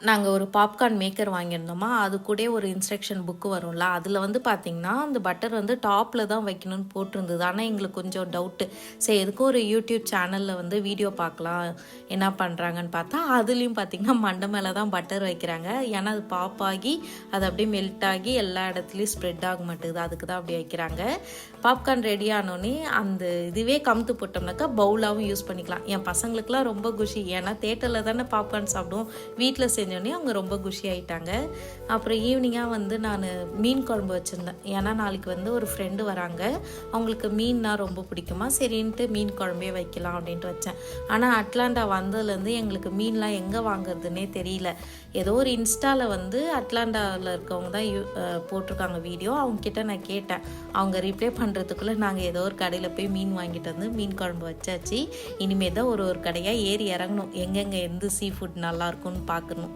நாங்கள் ஒரு popcorn maker வாங்கியிருந்தோமா, அது கூட ஒரு இன்ஸ்ட்ரக்ஷன் புக்கு வரும்ல, அதில் வந்து பார்த்திங்கன்னா அந்த பட்டர் வந்து டாப்பில் தான் வைக்கணும்னு போட்டிருந்தது. ஆனால் எங்களுக்கு கொஞ்சம் டவுட்டு, சரி எதுக்கும் ஒரு யூடியூப் சேனலில் வந்து வீடியோ பார்க்கலாம் என்ன பண்ணுறாங்கன்னு பார்த்தா, அதுலேயும் பார்த்திங்கன்னா மண்டை மேலே தான் பட்டர் வைக்கிறாங்க. ஏன்னா அது பாப் ஆகி அது அப்படியே மெல்ட் ஆகி எல்லா இடத்துலையும் ஸ்ப்ரெட் ஆக மாட்டேங்குது, அதுக்கு தான் அப்படி வைக்கிறாங்க. பாப்கார்ன் ரெடி ஆனோடனே அந்த இதுவே கமுத்து போட்டோம்னாக்கா பவுலாகவும் யூஸ் பண்ணிக்கலாம். என் பசங்களுக்குலாம் ரொம்ப குஷி, ஏன்னா தேட்டரில் தானே பாப்கார்ன் சாப்பிடுவோம், வீட்டில் செஞ்சோடனே அவங்க ரொம்ப குஷி ஆகிட்டாங்க. அப்புறம் ஈவினிங்காக வந்து நான் மீன் குழம்பு வச்சுருந்தேன். ஏன்னா நாளைக்கு வந்து ஒரு ஃப்ரெண்டு வராங்க, அவங்களுக்கு மீன்னா ரொம்ப பிடிக்குமா, சரின்ட்டு மீன் குழம்பே வைக்கலாம் அப்படின்ட்டு வச்சேன். ஆனால் அட்லாண்டா வந்ததுலேருந்து எங்களுக்கு மீன்லாம் எங்கே வாங்குறதுன்னே தெரியல. ஏதோ ஒரு இன்ஸ்டாவில் வந்து அட்லாண்டாவில் இருக்கவங்க தான் போட்டிருக்காங்க வீடியோ, அவங்கக்கிட்ட நான் கேட்டேன். அவங்க ரிப்ளை பண்ணுறதுக்குள்ளே நாங்கள் ஏதோ ஒரு கடையில் போய் மீன் வாங்கிட்டு வந்து மீன் குழம்பு வச்சாச்சு. இனிமேல் தான் ஒரு கடையாக ஏறி இறங்கணும், எங்கெங்கே எந்த சீ ஃபுட் நல்லாயிருக்குன்னு பார்க்கணும்.